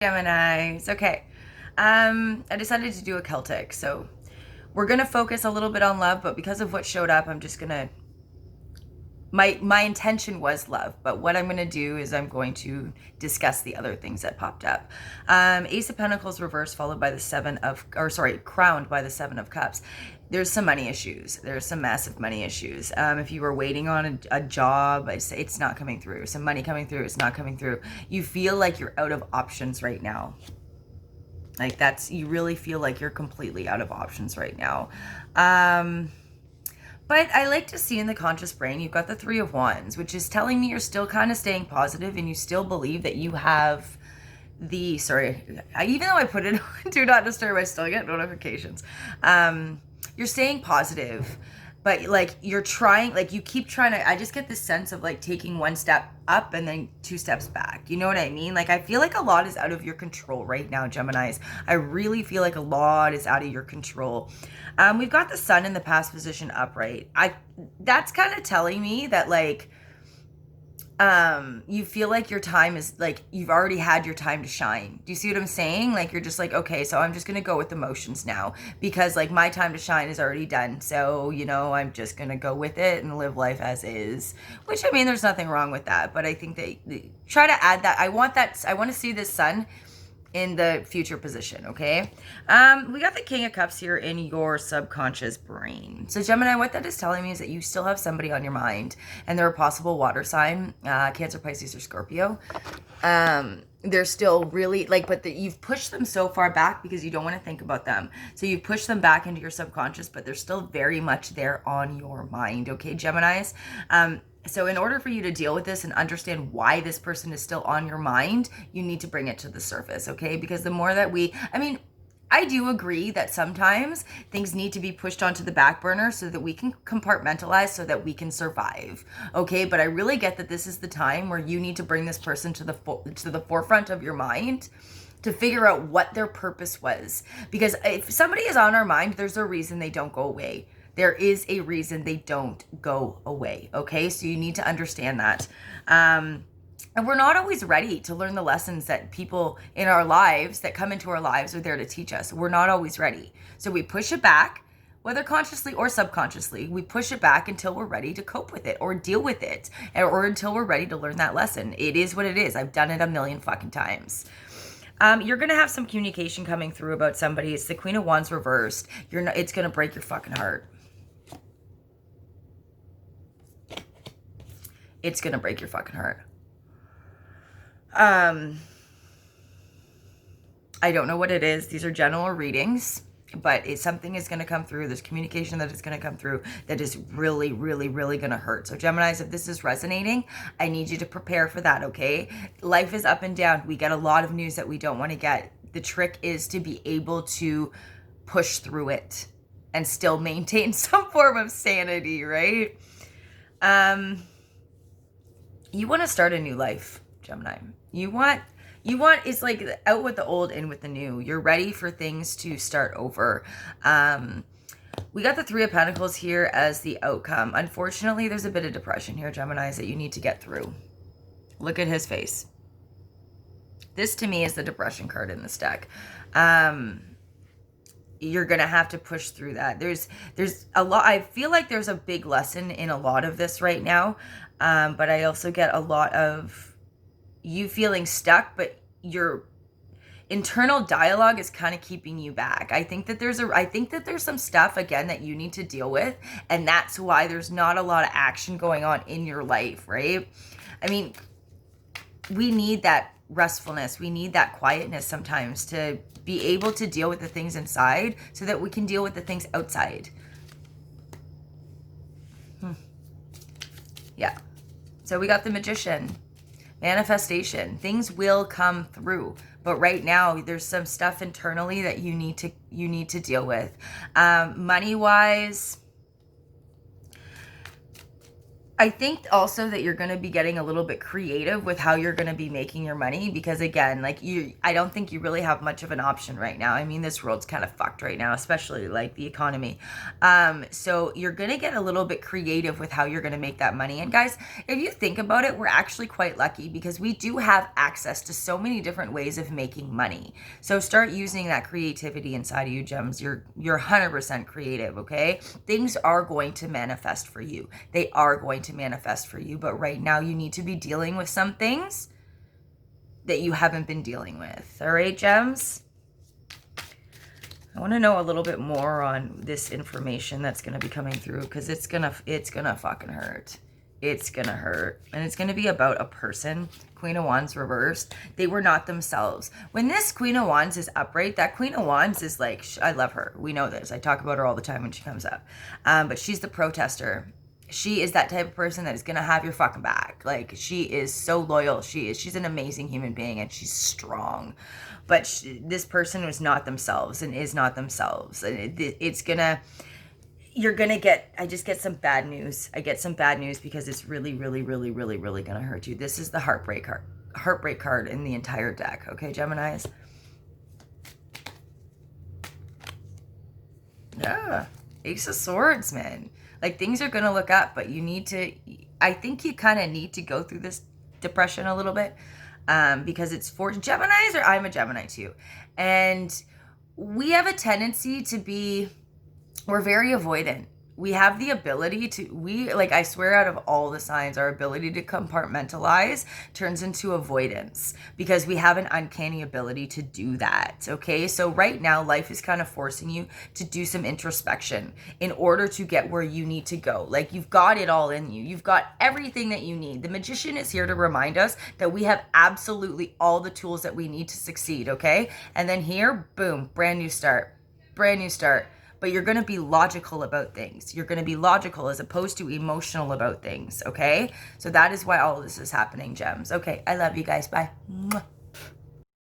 Gemini. It's okay. I decided to do a Celtic, so we're gonna focus a little bit on love, but because of what showed up, I'm just gonna. My intention was love, but what I'm gonna do is I'm going to discuss the other things that popped up. Ace of Pentacles reversed, followed by the crowned by the Seven of Cups. There's some money issues. There's some massive money issues. If you were waiting on a job, I say it's not coming through. Some money coming through, it's not coming through. You feel like you're out of options right now. You really feel like you're completely out of options right now. But I like to see in the conscious brain, you've got the Three of Wands, which is telling me you're still kind of staying positive and you still believe that you have even though I put it on Do Not Disturb, I still get notifications. You're staying positive, but you're trying, you keep trying to, I just get this sense of taking one step up and then two steps back. You know what I mean? I feel like a lot is out of your control right now, Geminis. I really feel like a lot is out of your control. We've got the Sun in the past position upright. That's kind of telling me that you feel like your time is you've already had your time to shine. Do you see what I'm saying? You're just okay, so I'm just gonna go with emotions now because my time to shine is already done. So, I'm just gonna go with it and live life as is. Which, I mean, there's nothing wrong with that, but I think that try to add that. I want to see this Sun in the future position, okay? We got the King of Cups here in your subconscious brain. So Gemini, what that is telling me is that you still have somebody on your mind, and they're a possible water sign, Cancer, Pisces, or Scorpio. They're still really but you've pushed them so far back because you don't want to think about them. So you've pushed them back into your subconscious, but they're still very much there on your mind, okay, Geminis? So in order for you to deal with this and understand why this person is still on your mind, you need to bring it to the surface, okay? Because the more that I do agree that sometimes things need to be pushed onto the back burner so that we can compartmentalize, so that we can survive, okay? But I really get that this is the time where you need to bring this person to the forefront of your mind to figure out what their purpose was. Because if somebody is on our mind, there's a reason they don't go away. There is a reason they don't go away, okay? So you need to understand that. And we're not always ready to learn the lessons that people in our lives that come into our lives are there to teach us. We're not always ready. So we push it back, whether consciously or subconsciously. We push it back until we're ready to cope with it or deal with it, or until we're ready to learn that lesson. It is what it is. I've done it a million fucking times. You're going to have some communication coming through about somebody. It's the Queen of Wands reversed. It's going to break your fucking heart. It's going to break your fucking heart. I don't know what it is. These are general readings, but something is going to come through. There's communication that is going to come through that is really, really, really going to hurt. So Geminis, if this is resonating, I need you to prepare for that, okay? Life is up and down. We get a lot of news that we don't want to get. The trick is to be able to push through it and still maintain some form of sanity, right? You want to start a new life, Gemini. You want it's out with the old, in with the new. You're ready for things to start over. We got the Three of Pentacles here as the outcome. Unfortunately, there's a bit of depression here, Geminis, that you need to get through. Look at his face. This to me is the depression card in this deck. You're going to have to push through that. There's a lot. I feel like there's a big lesson in a lot of this right now. But I also get a lot of you feeling stuck, but your internal dialogue is kind of keeping you back. I think that there's some stuff again that you need to deal with, and that's why there's not a lot of action going on in your life, right? I mean, we need that restfulness. We need that quietness sometimes to be able to deal with the things inside so that we can deal with the things outside. Yeah. So we got the Magician. Manifestation. Things will come through. But right now, there's some stuff internally that you need to deal with. Money-wise, I think also that you're going to be getting a little bit creative with how you're going to be making your money, because again, like I don't think you really have much of an option right now. I mean, this world's kind of fucked right now, especially like the economy. So you're going to get a little bit creative with how you're going to make that money. And guys, if you think about it, we're actually quite lucky because we do have access to so many different ways of making money. So start using that creativity inside of you, gems. You're 100% creative, okay? Things are going to manifest for you. They are going to manifest for you, but right now you need to be dealing with some things that you haven't been dealing with. All right, gems? I want to know a little bit more on this information that's going to be coming through, because it's gonna fucking hurt. It's gonna hurt. And it's gonna be about a person. Queen of Wands reversed. They were not themselves. When this Queen of Wands is upright, that Queen of Wands is like, I love her. We know this. I talk about her all the time when she comes up. But she's the protester. She is that type of person that is going to have your fucking back. Like, she is so loyal. She's an amazing human being, and she's strong. But this person was not themselves and is not themselves. And it's going to, you're going to get, I just get some bad news. I get some bad news because it's really, really, really, really, really going to hurt you. This is the heartbreak card in the entire deck. Okay, Geminis? Yeah. Ace of Swords, man. Like, things are going to look up, but you need to, I think you kind of need to go through this depression a little bit, because it's for Geminis, or I'm a Gemini too. And we have a tendency to be, we're very avoidant. We have the ability to, I swear out of all the signs, our ability to compartmentalize turns into avoidance because we have an uncanny ability to do that, okay? So right now, life is kind of forcing you to do some introspection in order to get where you need to go. Like, you've got it all in you. You've got everything that you need. The Magician is here to remind us that we have absolutely all the tools that we need to succeed, okay? And then here, boom, brand new start. Brand new start. But you're going to be logical about things. You're going to be logical as opposed to emotional about things, okay? So that is why all of this is happening, gems. Okay, I love you guys. Bye. Mwah.